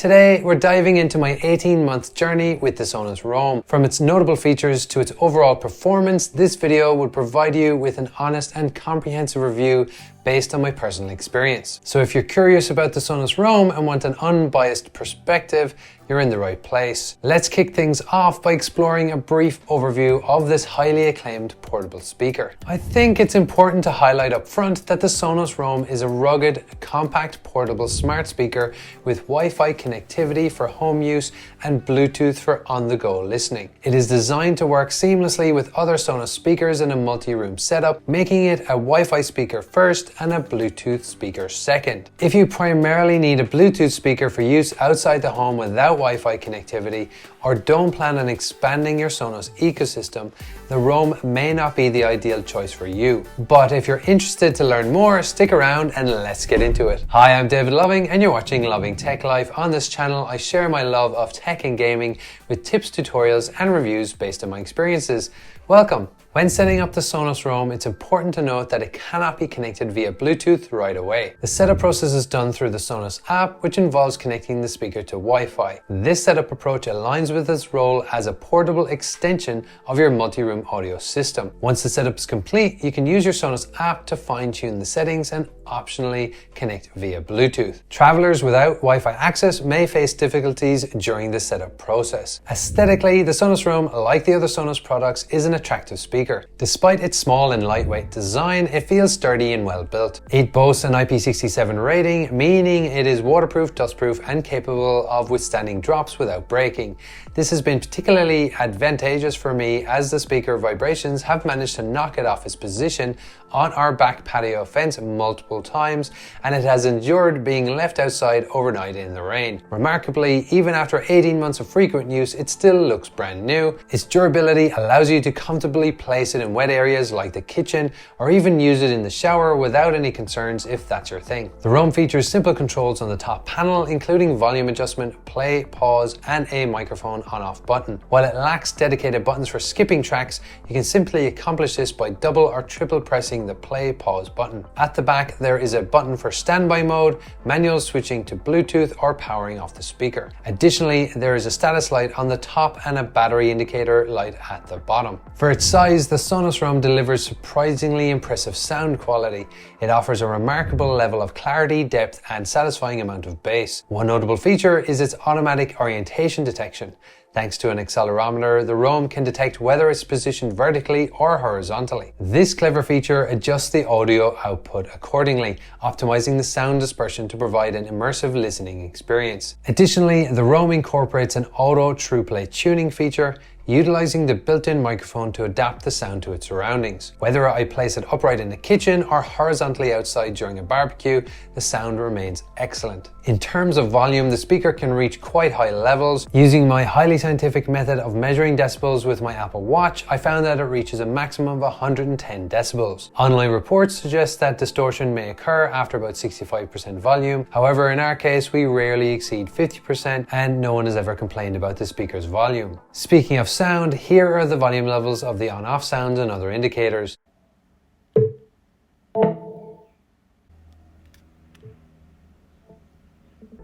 Today, we're diving into my 18-month journey with the Sonos Roam. From its notable features to its overall performance, this video will provide you with an honest and comprehensive review based on my personal experience. So if you're curious about the Sonos Roam and want an unbiased perspective, you're in the right place. Let's kick things off by exploring a brief overview of this highly acclaimed portable speaker. I think it's important to highlight up front that the Sonos Roam is a rugged, compact, portable smart speaker with Wi-Fi connectivity for home use and Bluetooth for on-the-go listening. It is designed to work seamlessly with other Sonos speakers in a multi-room setup, making it a Wi-Fi speaker first and a Bluetooth speaker second. If you primarily need a Bluetooth speaker for use outside the home without Wi-Fi connectivity, or don't plan on expanding your Sonos ecosystem, the Roam may not be the ideal choice for you. But if you're interested to learn more, stick around and let's get into it. Hi, I'm David Loving and you're watching Loving Tech Life. On this channel, I share my love of tech and gaming with tips, tutorials, and reviews based on my experiences. Welcome. When setting up the Sonos Roam, it's important to note that it cannot be connected via Bluetooth right away. The setup process is done through the Sonos app, which involves connecting the speaker to Wi-Fi. This setup approach aligns with its role as a portable extension of your multi-room audio system. Once the setup is complete, you can use your Sonos app to fine-tune the settings and optionally connect via Bluetooth. Travelers without Wi-Fi access may face difficulties during the setup process. Aesthetically, the Sonos Roam, like the other Sonos products, is an attractive speaker. Despite its small and lightweight design, it feels sturdy and well built. It boasts an IP67 rating, meaning it is waterproof, dustproof, and capable of withstanding drops without breaking. This has been particularly advantageous for me as the speaker vibrations have managed to knock it off its position on our back patio fence multiple times, and it has endured being left outside overnight in the rain. Remarkably, even after 18 months of frequent use, it still looks brand new. Its durability allows you to comfortably place it in wet areas like the kitchen, or even use it in the shower without any concerns if that's your thing. The Roam features simple controls on the top panel, including volume adjustment, play, pause, and a microphone on-off button. While it lacks dedicated buttons for skipping tracks, you can simply accomplish this by double or triple pressing the play pause button. At the back, there is a button for standby mode, manual switching to Bluetooth, or powering off the speaker. Additionally, there is a status light on the top and a battery indicator light at the bottom. For its size, the Sonos Roam delivers surprisingly impressive sound quality. It offers a remarkable level of clarity, depth, and satisfying amount of bass. One notable feature is its automatic orientation detection. Thanks to an accelerometer, the Roam can detect whether it's positioned vertically or horizontally. This clever feature adjusts the audio output accordingly, optimizing the sound dispersion to provide an immersive listening experience. Additionally, the Roam incorporates an auto Trueplay Tuning feature, utilizing the built-in microphone to adapt the sound to its surroundings. Whether I place it upright in the kitchen or horizontally outside during a barbecue, the sound remains excellent. In terms of volume, the speaker can reach quite high levels. Using my highly scientific method of measuring decibels with my Apple Watch, I found that it reaches a maximum of 110 decibels. Online reports suggest that distortion may occur after about 65% volume. However, in our case, we rarely exceed 50% and no one has ever complained about the speaker's volume. Speaking of sound, here are the volume levels of the on-off sounds and other indicators.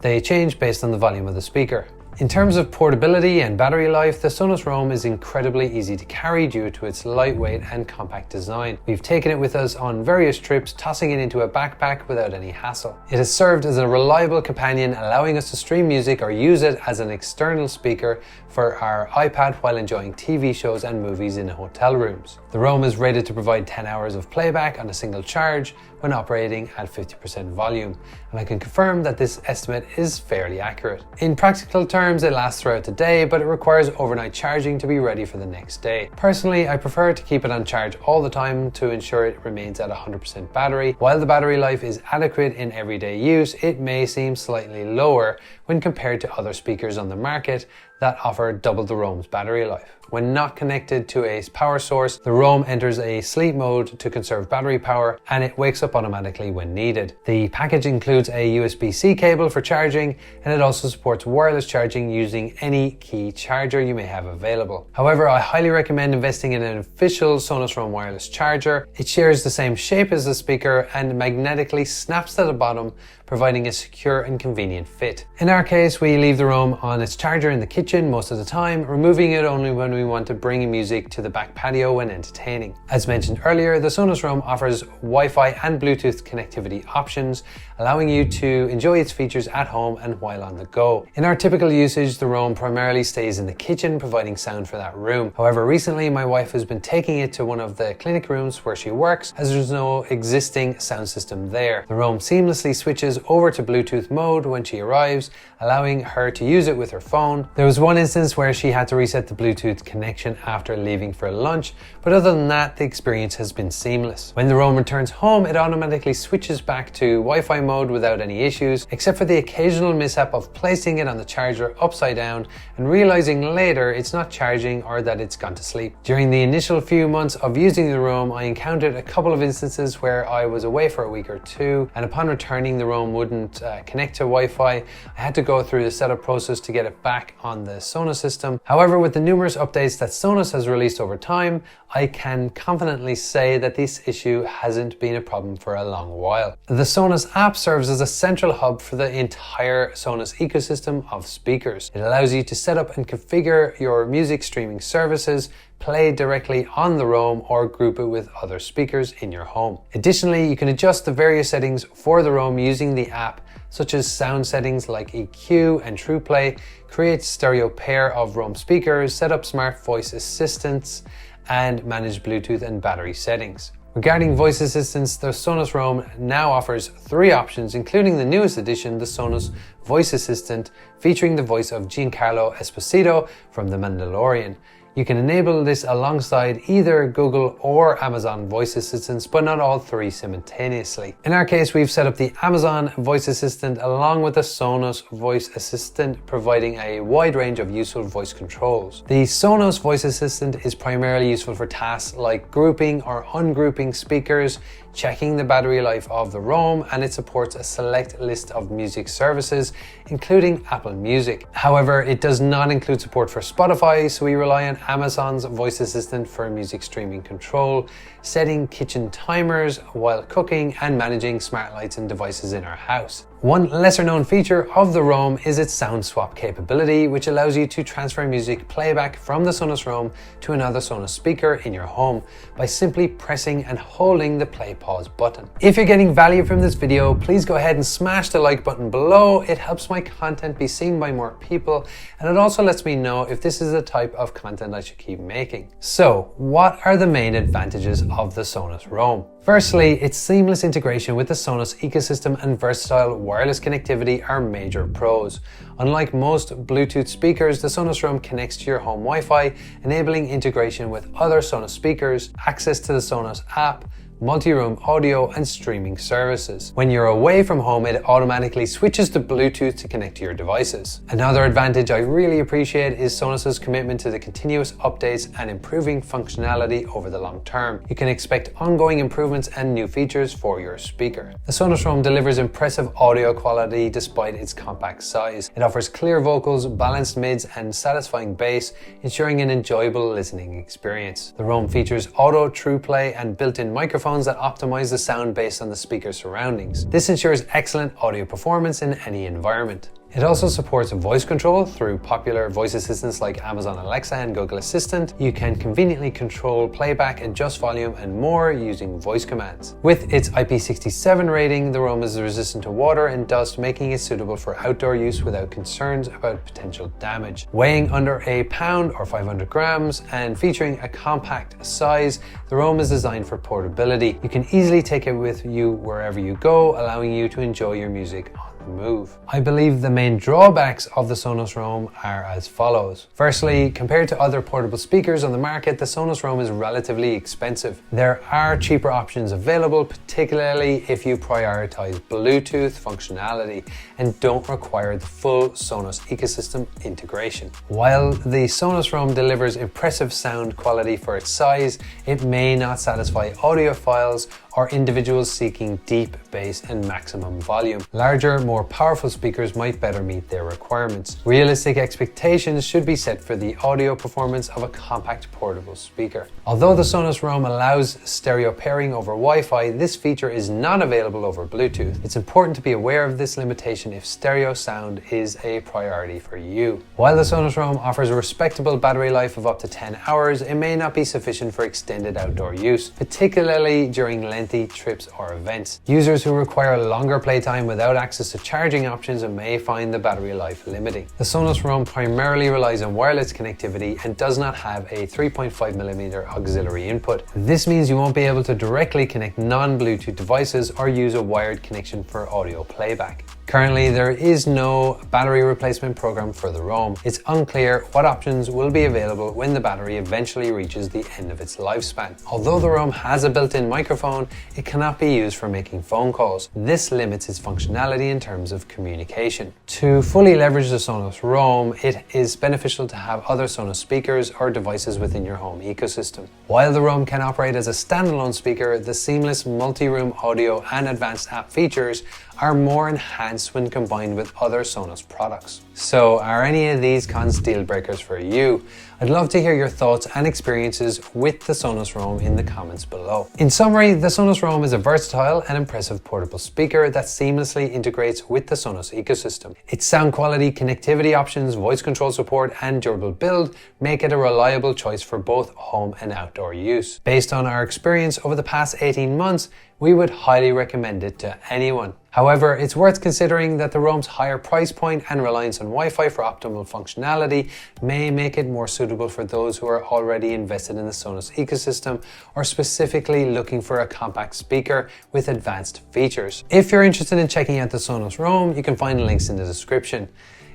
They change based on the volume of the speaker. In terms of portability and battery life, the Sonos Roam is incredibly easy to carry due to its lightweight and compact design. We've taken it with us on various trips, tossing it into a backpack without any hassle. It has served as a reliable companion, allowing us to stream music or use it as an external speaker for our iPad while enjoying TV shows and movies in hotel rooms. The Roam is rated to provide 10 hours of playback on a single charge when operating at 50% volume, and I can confirm that this estimate is fairly accurate. In practical terms, it lasts throughout the day, but it requires overnight charging to be ready for the next day. Personally, I prefer to keep it on charge all the time to ensure it remains at 100% battery. While the battery life is adequate in everyday use, it may seem slightly lower when compared to other speakers on the market that offer double the Roam's battery life. When not connected to a power source, the Roam enters a sleep mode to conserve battery power, and it wakes up automatically when needed. The package includes a USB-C cable for charging, and it also supports wireless charging using any key charger you may have available. However, I highly recommend investing in an official Sonos Roam wireless charger. It shares the same shape as the speaker and magnetically snaps to the bottom, providing a secure and convenient fit. In our case, we leave the Roam on its charger in the kitchen most of the time, removing it only when we want to bring music to the back patio when entertaining. As mentioned earlier, the Sonos Roam offers Wi-Fi and Bluetooth connectivity options, allowing you to enjoy its features at home and while on the go. In our typical usage, the Roam primarily stays in the kitchen, providing sound for that room. However, recently my wife has been taking it to one of the clinic rooms where she works, as there's no existing sound system there. The Roam seamlessly switches over to Bluetooth mode when she arrives, allowing her to use it with her phone. There was one instance where she had to reset the Bluetooth connection after leaving for lunch, but other than that, the experience has been seamless. When the Roam returns home, it automatically switches back to Wi-Fi mode without any issues, except for the occasional mishap of placing it on the charger upside down and realizing later it's not charging or that it's gone to sleep. During the initial few months of using the Roam, I encountered a couple of instances where I was away for a week or two, and upon returning, the Roam wouldn't connect to Wi-Fi. I had to go through the setup process to get it back on the Sonos system. However, with the numerous updates that Sonos has released over time, I can confidently say that this issue hasn't been a problem for a long while. The Sonos app serves as a central hub for the entire Sonos ecosystem of speakers. It allows you to set up and configure your music streaming services, play directly on the Roam, or group it with other speakers in your home. Additionally, you can adjust the various settings for the Roam using the app, such as sound settings like EQ and Trueplay, create stereo pair of Roam speakers, set up smart voice assistants, and manage Bluetooth and battery settings. Regarding voice assistants, the Sonos Roam now offers 3 options, including the newest addition, the Sonos Voice Assistant, featuring the voice of Giancarlo Esposito from The Mandalorian. You can enable this alongside either Google or Amazon voice assistants, but not all 3 simultaneously. In our case, we've set up the Amazon voice assistant along with the Sonos voice assistant, providing a wide range of useful voice controls. The Sonos voice assistant is primarily useful for tasks like grouping or ungrouping speakers, checking the battery life of the Roam, and it supports a select list of music services, including Apple Music. However, it does not include support for Spotify, so we rely on Amazon's voice assistant for music streaming control, setting kitchen timers while cooking, and managing smart lights and devices in our house. One lesser known feature of the Roam is its sound swap capability, which allows you to transfer music playback from the Sonos Roam to another Sonos speaker in your home by simply pressing and holding the play pause button. If you're getting value from this video, please go ahead and smash the like button below. It helps my content be seen by more people, and it also lets me know if this is the type of content I should keep making. So, what are the main advantages of the Sonos Roam? Firstly, its seamless integration with the Sonos ecosystem and versatile wireless connectivity are major pros. Unlike most Bluetooth speakers, the Sonos Roam connects to your home Wi-Fi, enabling integration with other Sonos speakers, access to the Sonos app, multi-room audio, and streaming services. When you're away from home, it automatically switches to Bluetooth to connect to your devices. Another advantage I really appreciate is Sonos's commitment to the continuous updates and improving functionality over the long term. You can expect ongoing improvements and new features for your speaker. The Sonos Roam delivers impressive audio quality despite its compact size. It offers clear vocals, balanced mids, and satisfying bass, ensuring an enjoyable listening experience. The Roam features auto, Trueplay, and built-in microphones that optimize the sound based on the speaker's surroundings. This ensures excellent audio performance in any environment. It also supports voice control through popular voice assistants like Amazon Alexa and Google Assistant. You can conveniently control playback, adjust volume, and more using voice commands. With its IP67 rating, the Roam is resistant to water and dust, making it suitable for outdoor use without concerns about potential damage. Weighing under a pound or 500 grams and featuring a compact size, the Roam is designed for portability. You can easily take it with you wherever you go, allowing you to enjoy your music on the move. I believe the main drawbacks of the Sonos Roam are as follows. Firstly, compared to other portable speakers on the market, the Sonos Roam is relatively expensive. There are cheaper options available, particularly if you prioritize Bluetooth functionality and don't require the full Sonos ecosystem integration. While the Sonos Roam delivers impressive sound quality for its size, it may not satisfy audiophiles or individuals seeking deep bass and maximum volume. Larger, more powerful speakers might better meet their requirements. Realistic expectations should be set for the audio performance of a compact portable speaker. Although the Sonos Roam allows stereo pairing over Wi-Fi, this feature is not available over Bluetooth. It's important to be aware of this limitation if stereo sound is a priority for you. While the Sonos Roam offers a respectable battery life of up to 10 hours, it may not be sufficient for extended outdoor use, particularly during lengthy trips or events. Users who require longer playtime without access to charging options may find the battery life limiting. The Sonos Roam primarily relies on wireless connectivity and does not have a 3.5mm auxiliary input. This means you won't be able to directly connect non-Bluetooth devices or use a wired connection for audio playback. Currently, there is no battery replacement program for the Roam. It's unclear what options will be available when the battery eventually reaches the end of its lifespan. Although the Roam has a built-in microphone, it cannot be used for making phone calls. This limits its functionality in terms of communication. To fully leverage the Sonos Roam, it is beneficial to have other Sonos speakers or devices within your home ecosystem. While the Roam can operate as a standalone speaker, the seamless multi-room audio and advanced app features are more enhanced when combined with other Sonos products. So are any of these cons deal breakers for you? I'd love to hear your thoughts and experiences with the Sonos Roam in the comments below. In summary, the Sonos Roam is a versatile and impressive portable speaker that seamlessly integrates with the Sonos ecosystem. Its sound quality, connectivity options, voice control support, and durable build make it a reliable choice for both home and outdoor use. Based on our experience over the past 18 months, we would highly recommend it to anyone. However, it's worth considering that the Roam's higher price point and reliance on Wi-Fi for optimal functionality may make it more suitable for those who are already invested in the Sonos ecosystem or specifically looking for a compact speaker with advanced features. If you're interested in checking out the Sonos Roam, you can find links in the description.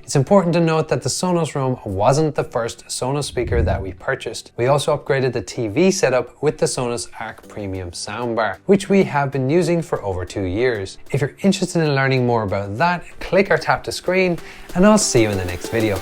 It's important to note that the Sonos Roam wasn't the first Sonos speaker that we purchased. We also upgraded the TV setup with the Sonos Arc Premium soundbar, which we have been using for over 2 years. If you're interested in learning more about that, click or tap the screen, and I'll see you in the next video.